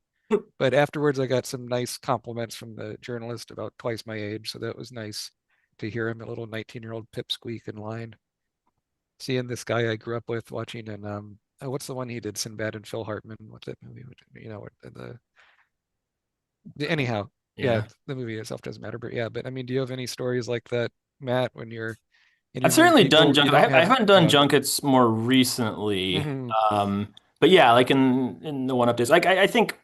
But afterwards, I got some nice compliments from the journalist about twice my age. So that was nice to hear him, a little 19-year-old pipsqueak in line. Seeing this guy I grew up with watching, and what's the one he did? Sinbad and Phil Hartman. What's that movie? Anyhow, yeah, Yeah. the movie itself doesn't matter, but yeah. But I mean, do you have any stories like that, Matt, when you're I've interviewing certainly done people you junkets. don't I have? haven't done Yeah. junkets more recently. Hmm. But yeah, like in the one updates, like I think,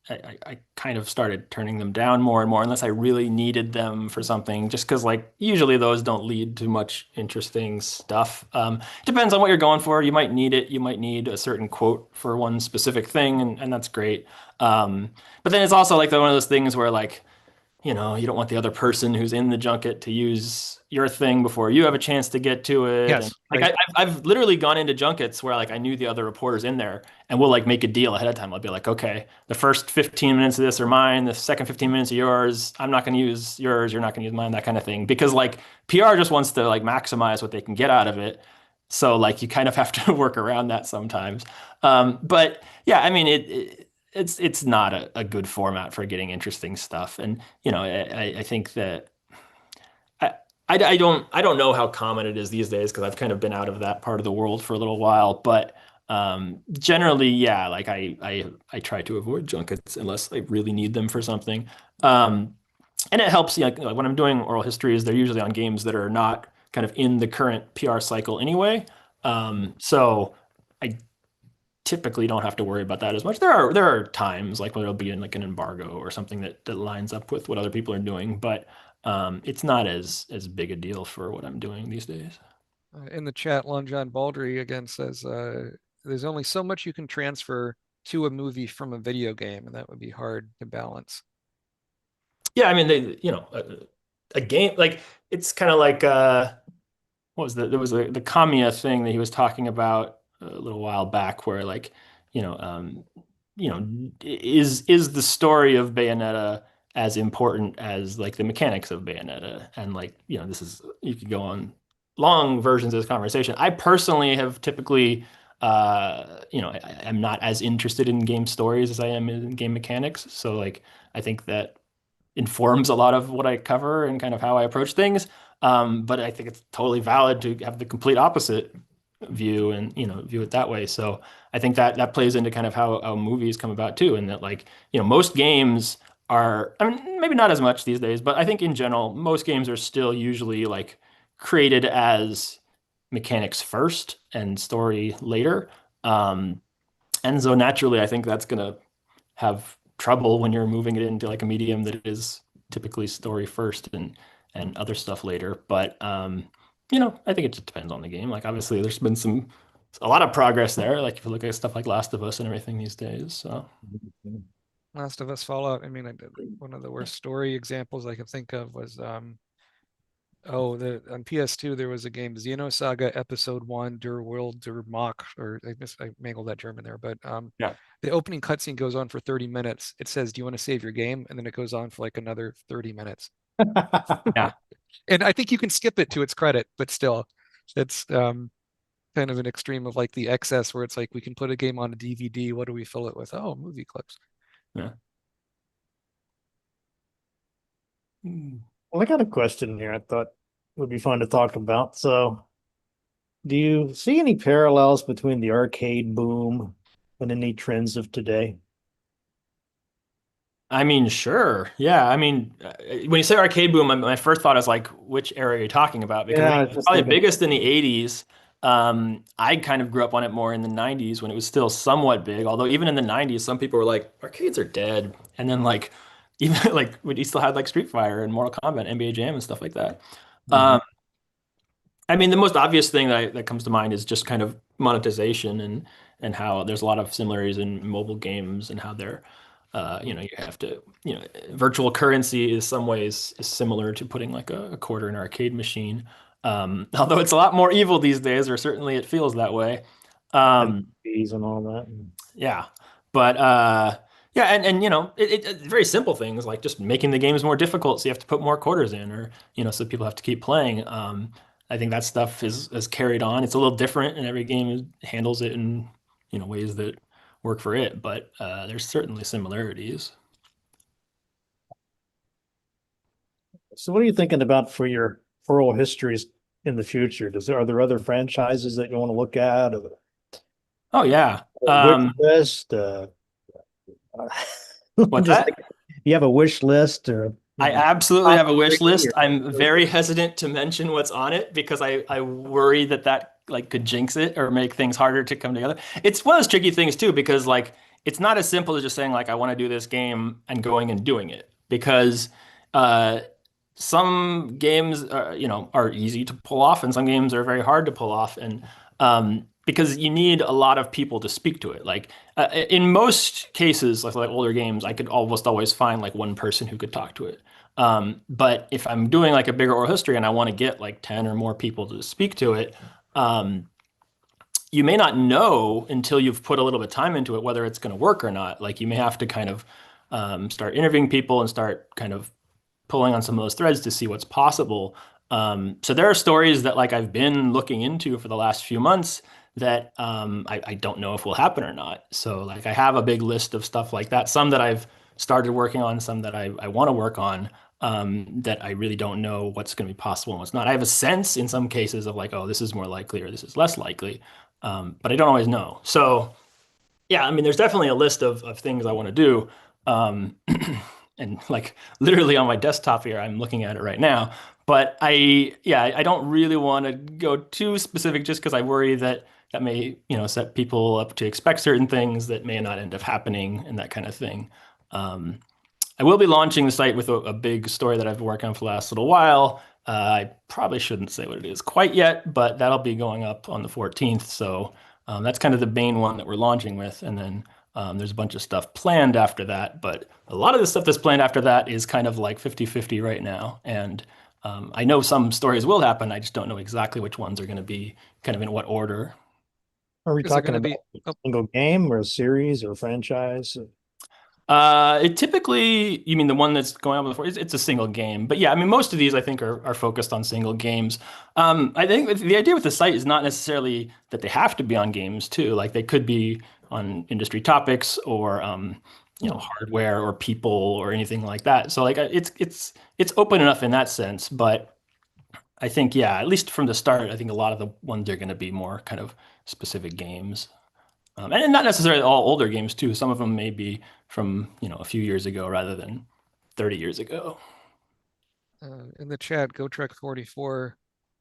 I kind of started turning them down more and more unless I really needed them for something, just because like usually those don't lead to much interesting stuff. Depends on what you're going for. You might need it. You might need a certain quote for one specific thing, and that's great. But then it's also like one of those things where like, you don't want the other person who's in the junket to use your thing before you have a chance to get to it. And Yes, like right. I've literally gone into junkets where like I knew the other reporters in there, and we'll like make a deal ahead of time. I'll be like, okay, the first 15 minutes of this are mine, the second 15 minutes are yours. I'm not going to use yours, you're not going to use mine, that kind of thing. Because like PR just wants to like maximize what they can get out of it. So like you kind of have to work around that sometimes. But yeah, I mean it's not a good format for getting interesting stuff. And I think that I, I don't know how common it is these days because I've kind of been out of that part of the world for a little while. But generally, yeah, like I try to avoid junkets unless I really need them for something. Um, and it helps, like when I'm doing oral histories, they're usually on games that are not kind of in the current PR cycle anyway. So I typically don't have to worry about that as much. There are times like when there'll be in like an embargo or something that lines up with what other people are doing, but it's not as big a deal for what I'm doing these days. In the chat, Lon John Baldry again says there's only so much you can transfer to a movie from a video game, and that would be hard to balance. Yeah, I mean a game like it's kind of like what was there was the Kamiya thing that he was talking about a little while back where like you know um is the story of Bayonetta as important as like the mechanics of Bayonetta? And like this is you could go on long versions of this conversation. I personally have typically I'm not as interested in game stories as I am in game mechanics, so like I think that informs a lot of what I cover and kind of how I approach things. But I think it's totally valid to have the complete opposite view and view it that way. So I think that plays into kind of how movies come about too, and that like most games are, I mean, maybe not as much these days, but I think in general most games are still usually like created as mechanics first and story later. And so naturally, I think that's gonna have trouble when you're moving it into like a medium that is typically story first and other stuff later. But I think it just depends on the game. Like obviously there's been a lot of progress there. Like if you look at stuff like Last of Us and everything these days. So Last of Us Fallout. I mean, one of the worst story examples I can think of was on PS2 there was a game, Xenosaga Episode 1, Der World der Mach, or I mangled that German there, but yeah. the opening cutscene goes on for 30 minutes. It says, "Do you want to save your game?" And then it goes on for like another 30 minutes. Yeah. And I think you can skip it to its credit, but still, it's kind of an extreme of like the excess where it's like we can put a game on a DVD. What do we fill it with? Oh, movie clips. Yeah. Well, I got a question here I thought would be fun to talk about. So, do you see any parallels between the arcade boom and any trends of today? I mean, sure. Yeah. I mean, when you say arcade boom, my first thought is like, which era are you talking about? Because I Yeah, I mean, was it's just probably thinking. biggest in the 80s. I kind of grew up on it more in the 90s when it was still somewhat big. Although even in the 90s, some people were like, arcades are dead. And then like, even like when you still had like Street Fighter and Mortal Kombat, NBA Jam and stuff like that. Mhm. Um, I mean, the most obvious thing that comes to mind is just kind of monetization and how there's a lot of similarities in mobile games and how they're, you have to, virtual currency is some ways is similar to putting like a quarter in an arcade machine. Although it's a lot more evil these days, or certainly it feels that way. And Um, fees and all that. yeah, but yeah, and very simple things like just making the games more difficult, so you have to put more quarters in, or so people have to keep playing. I think that stuff is carried on. It's a little different, and every game handles it in ways that work for it, but there's certainly similarities. So, what are you thinking about for your oral histories in the future? Are there other franchises that you want to look at? Or Oh yeah. a wish list? What's Just that? you have a wish list or I absolutely top have a wish three list. or I'm very hesitant to mention what's on it because I worry that like could jinx it or make things harder to come together. It's one of those tricky things too because like it's not as simple as just saying like I want to do this game and going and doing it because uh some games are easy to pull off and some games are very hard to pull off and because you need a lot of people to speak to it. Like in most cases, like older games, I could almost always find like one person who could talk to it. But if I'm doing like a bigger oral history and I want to get like 10 or more people to speak to it, um, you may not know until you've put a little bit of time into it whether it's going to work or not. Like you may have to kind of start interviewing people and start kind of pulling on some of those threads to see what's possible. So there are stories that like I've been looking into for the last few months that I don't know if will happen or not. So like I have a big list of stuff like that, some that I've started working on, some that I want to work on, that I really don't know what's going to be possible and what's not. I have a sense in some cases of like, oh, this is more likely or this is less likely, but I don't always know. So yeah, I mean, there's definitely a list of things I want to do. Um, and like literally on my desktop here, I'm looking at it right now. But yeah, I don't really want to go too specific just because I worry that that may, set people up to expect certain things that may not end up happening and that kind of thing. Um, I will be launching the site with a big story that I've been working on for the last little while. I probably shouldn't say what it is quite yet, but that'll be going up on the 14th. So that's kind of the main one that we're launching with. And then there's a bunch of stuff planned after that. But a lot of the stuff that's planned after that is kind of like 50-50 right now. And I know some stories will happen. I just don't know exactly which ones are going to be kind of in what order. Are we Is it talking going to about be? a Oh, single game or a series or a franchise? It typically, you mean the one that's going on before, it's a single game. But yeah, I mean, most of these I think are focused on single games. I think the idea with the site is not necessarily that they have to be on games too. Like they could be on industry topics or, hardware or people or anything like that. So like it's open enough in that sense. But I think, yeah, at least from the start, I think a lot of the ones are going to be more kind of specific games. And not necessarily all older games too. Some of them may be from, a few years ago rather than 30 years ago. in the chat, GoTrek44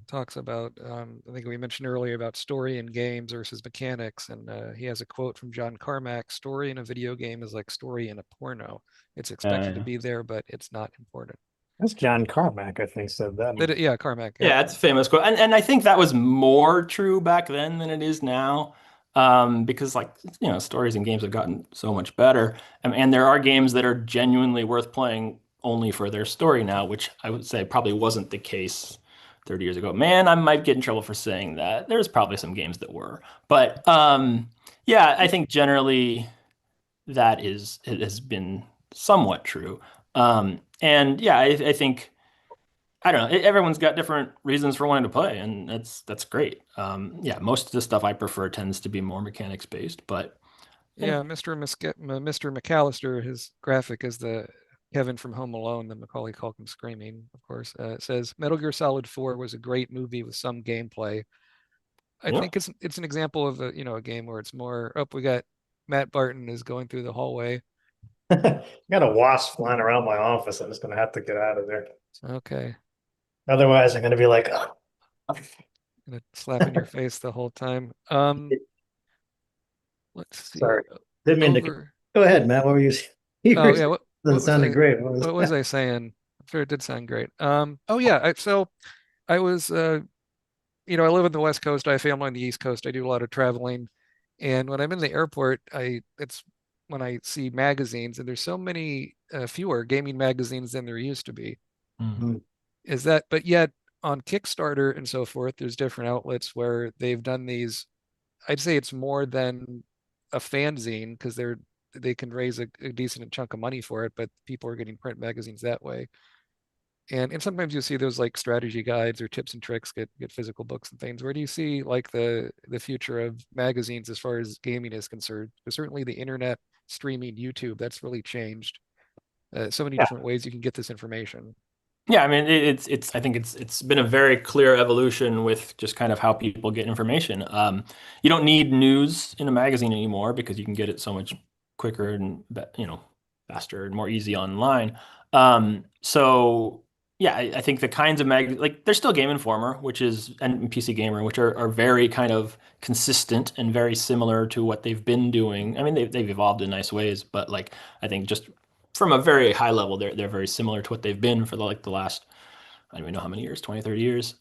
talks about, I think we mentioned earlier about story in games versus mechanics. And he has a quote from John Carmack: story in a video game is like story in a porno. It's expected to Uh, be there, but it's not important. That's John Carmack, I think, said that. Yeah, Carmack. Yep. yeah, it's a famous quote. And I think that was more true back then than it is now. Because like, stories in games have gotten so much better. And there are games that are genuinely worth playing only for their story now, which I would say probably wasn't the case 30 years ago. Man, I might get in trouble for saying that. There's probably some games that were. But yeah, I think generally that it has been somewhat true. And yeah, I think I don't know. Everyone's got different reasons for wanting to play, and that's great. Yeah, most of the stuff I prefer tends to be more mechanics based, but Yeah, Mr. McAllister, his graphic is the Kevin from Home Alone, the Macaulay Culkin screaming, of course. It says Metal Gear Solid 4 was a great movie with some gameplay. I yeah, think it's an example of a game where it's more. Oh, we got Matt Barton is going through the hallway. I got a wasp flying around my office. I'm just gonna have to get out of there. Okay, Otherwise, I'm gonna be like, oh. gonna slap in your face the whole time. Let's see. Sorry. Didn't mean to. Over. Go ahead, Matt. What were you saying? You Oh were yeah, saying what something was sounded I great. What was what was that? I saying? I'm sure it did sound great. Oh yeah, so I was I live on the West Coast. I have family on the East Coast. I do a lot of traveling. And when I'm in the airport, it's when I see magazines, and there's so many fewer gaming magazines than there used to be. Mm. Hmm. But yet on Kickstarter and so forth, there's different outlets where they've done these. I'd say it's more than a fanzine because they can raise a decent chunk of money for it, but people are getting print magazines that way. And sometimes you see those like strategy guides or tips and tricks get physical books and things. Where do you see like the future of magazines as far as gaming is concerned? Because certainly the internet, streaming, YouTube, that's really changed. So many Yeah. different ways you can get this information. Yeah, I mean it's I think it's been a very clear evolution with just kind of how people get information. You don't need news in a magazine anymore because you can get it so much quicker and faster and more easy online. So yeah, I think the kinds of like there's still Game Informer, which is and PC Gamer, which are very kind of consistent and very similar to what they've been doing. I mean they've evolved in nice ways, but like I think just from a very high level, they're very similar to what they've been for the last I don't even know how many years, 20, 30 years.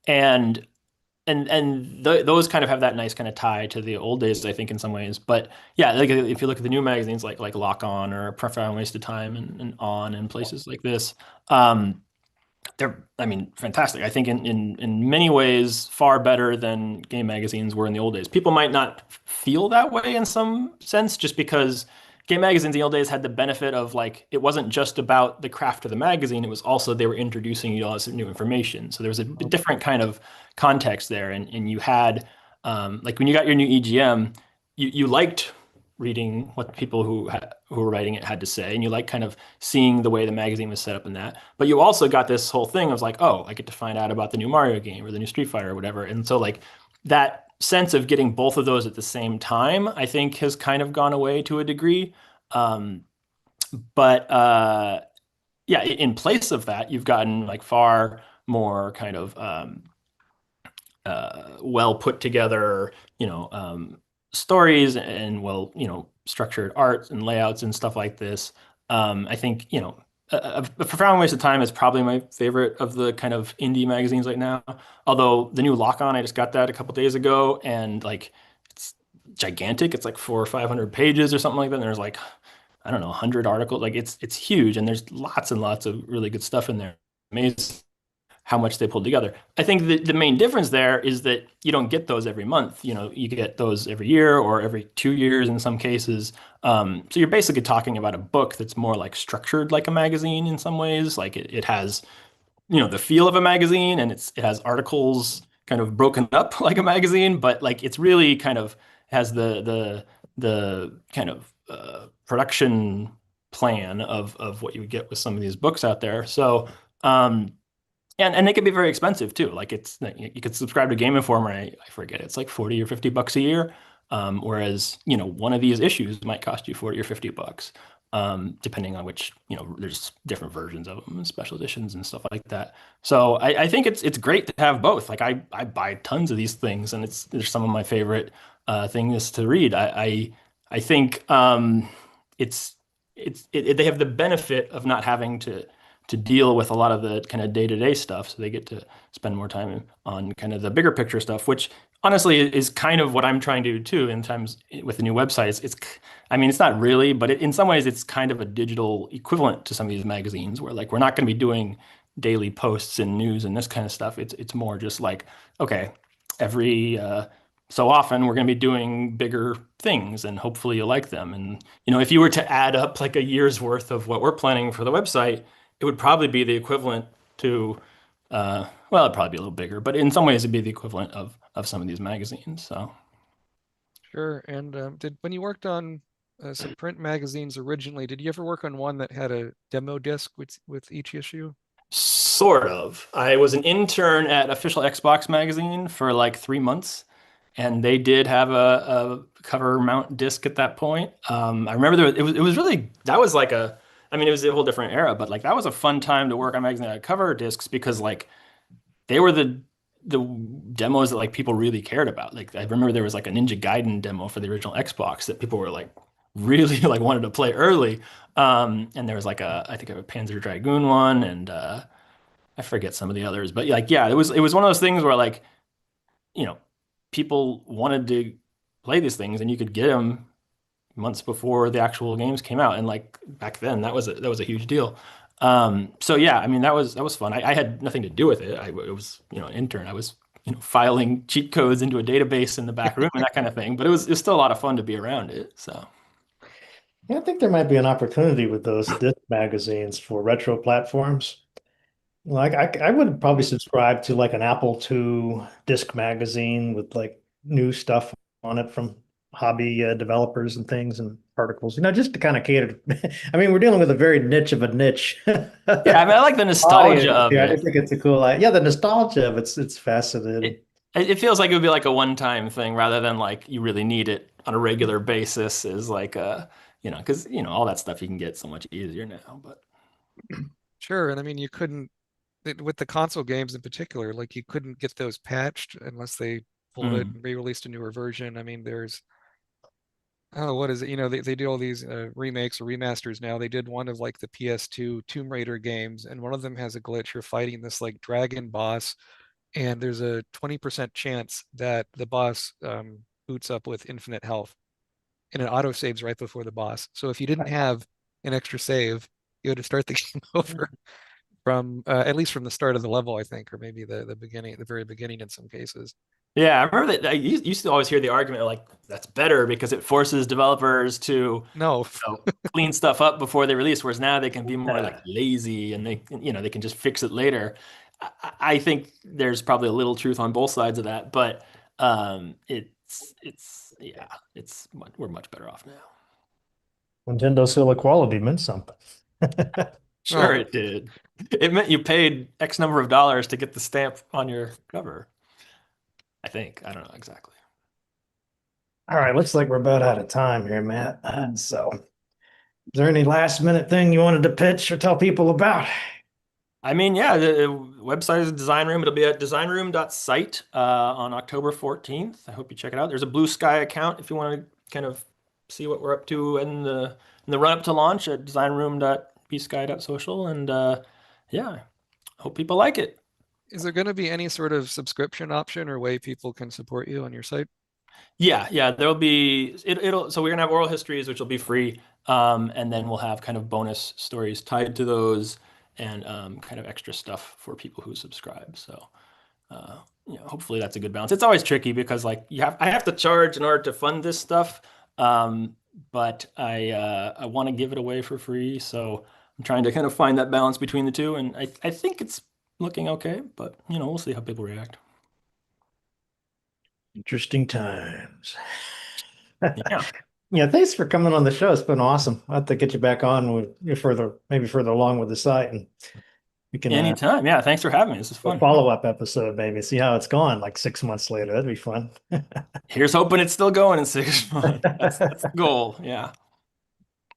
And those kind of have that nice kind of tie to the old days, I think, in some ways. But yeah, like if you look at the new magazines like Lock On or Profound Waste of Time and On and places like this, um, they're I mean fantastic. I think in many ways far better than game magazines were in the old days. People might not feel that way in some sense just because game magazines in the old days had the benefit of like it wasn't just about the craft of the magazine, it was also they were introducing you to all this new information. So there was a different kind of context there and you had Like when you got your new EGM, you liked reading what people who were writing it had to say, and you like kind of seeing the way the magazine was set up in that. But you also got this whole thing of like, oh, I get to find out about the new Mario game or the new Street Fighter or whatever. And so like that sense of getting both of those at the same time, I think has kind of gone away to a degree. Um, but yeah, in place of that, you've gotten like far more kind of well put together, stories and well, structured art and layouts and stuff like this. I think, a Profound Waste of Time is probably my favorite of the kind of indie magazines right now. Although the new Lock On, I just got that a couple days ago, and like it's gigantic. It's like 400 or 500 pages or something like that. And there's like, I don't know, 100 articles. Like it's huge, and there's lots and lots of really good stuff in there. Amazing how much they pulled together. I think the main difference there is that you don't get those every month. You get those every year or every 2 years in some cases. So you're basically talking about a book that's more like structured like a magazine in some ways. Like it has, the feel of a magazine, and it has articles kind of broken up like a magazine, but like it's really kind of has the kind of production plan of what you would get with some of these books out there. So and they can be very expensive too. Like you could subscribe to Game Informer. I forget it's like 40 or 50 bucks a year. Whereas, one of these issues might cost you 40 or 50 bucks, depending on which, there's different versions of them, special editions and stuff like that. So I think it's great to have both. Like I buy tons of these things, and they're some of my favorite things to read. I think they have the benefit of not having to deal with a lot of the kind of day-to-day stuff. So they get to spend more time on kind of the bigger picture stuff, which honestly is kind of what I'm trying to do too in times with the new websites. I mean, it's not really, but in some ways it's kind of a digital equivalent to some of these magazines where like, we're not going to be doing daily posts and news and this kind of stuff. It's more just like, okay, every, so often we're going to be doing bigger things, and hopefully you like them. And, if you were to add up like a year's worth of what we're planning for the website, it would probably be the equivalent to, well, it'd probably be a little bigger, but in some ways it'd be the equivalent of some of these magazines. So Sure. And when you worked on some print magazines originally, did you ever work on one that had a demo disc with each issue? sort of. I was an intern at Official Xbox Magazine for like 3 months, and they did have a cover mount disc at that point. I remember it was really that was like I mean, it was a whole different era, but like that was a fun time to work on magazine that had cover discs because like they were the demos that like people really cared about. Like I remember there was like a Ninja Gaiden demo for the original Xbox that people were like really like wanted to play early. And there was like I think a Panzer Dragoon one, and I forget some of the others, but like yeah, it was one of those things where like you know people wanted to play these things, and you could get them months before the actual games came out. And like back then, that was a huge deal. So yeah, I mean that was fun. I had nothing to do with it. I it was an intern. I was filing cheat codes into a database in the back room and that kind of thing. But it was still a lot of fun to be around it. So Yeah, I think there might be an opportunity with those disc magazines for retro platforms. Like I would probably subscribe to like an Apple II disc magazine with like new stuff on it from hobby developers and things and articles, just to kind of cater. I mean, we're dealing with a very niche of a niche yeah, I mean I like the nostalgia audience. of Yeah, I it. think it's a cool. Yeah, the nostalgia of it's fascinating. It feels like it would be like a one-time thing rather than like you really need it on a regular basis is like because all that stuff you can get so much easier now. But Sure. And I mean, you couldn't, with the console games in particular, like you couldn't get those patched unless they pulled it mm, and re-released a newer version. I mean, oh, what is it? They do all these remakes or remasters now. They did one of like the PS2 Tomb Raider games, and one of them has a glitch. You're fighting this like dragon boss, and there's a 20% chance that the boss boots up with infinite health, and it auto saves right before the boss. So if you didn't have an extra save, you had to start the game over from at least from the start of the level, I think, or maybe the beginning, the very beginning in some cases. yeah, I remember that I used to always hear the argument like that's better because it forces developers to No, clean stuff up before they release, whereas now they can be more like Yeah. lazy and they can just fix it later. I think there's probably a little truth on both sides of that, but Yeah, we're much better off now. Nintendo Seal Equality meant something. Sure, Oh. it did. It meant you paid X number of dollars to get the stamp on your cover. I think. I don't know exactly. All right, looks like we're about out of time here, Matt. So, is there any last minute thing you wanted to pitch or tell people about? I mean, yeah, the website is Design Room. It'll be at designroom.site on October 14th. I hope you check it out. There's a Blue Sky account if you want to kind of see what we're up to in the run up to launch at designroom.bsky.social. And yeah, hope people like it. Is there going to be any sort of subscription option or way people can support you on your site? Yeah, there'll be so we're gonna have oral histories, which will be free, and then we'll have kind of bonus stories tied to those, and kind of extra stuff for people who subscribe. So, hopefully that's a good balance. It's always tricky because like I have to charge in order to fund this stuff, but I want to give it away for free, so I'm trying to kind of find that balance between the two, and I think it's looking okay, but we'll see how people react. Interesting times. Yeah. Yeah, thanks for coming on the show. It's been awesome. I'll have to get you back on maybe further along with the site, and we can Anytime. Yeah, thanks for having me. This is a fun. follow-up episode, maybe see how it's gone like 6 months later. That'd be fun. Here's hoping it's still going in 6 months. That's the goal. Yeah.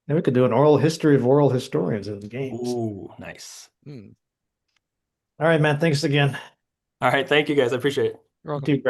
And we could do an oral history of oral historians in the games. Ooh, nice. Hmm. All right, man. Thanks again. All right. Thank you guys. I appreciate it. You're welcome. Too,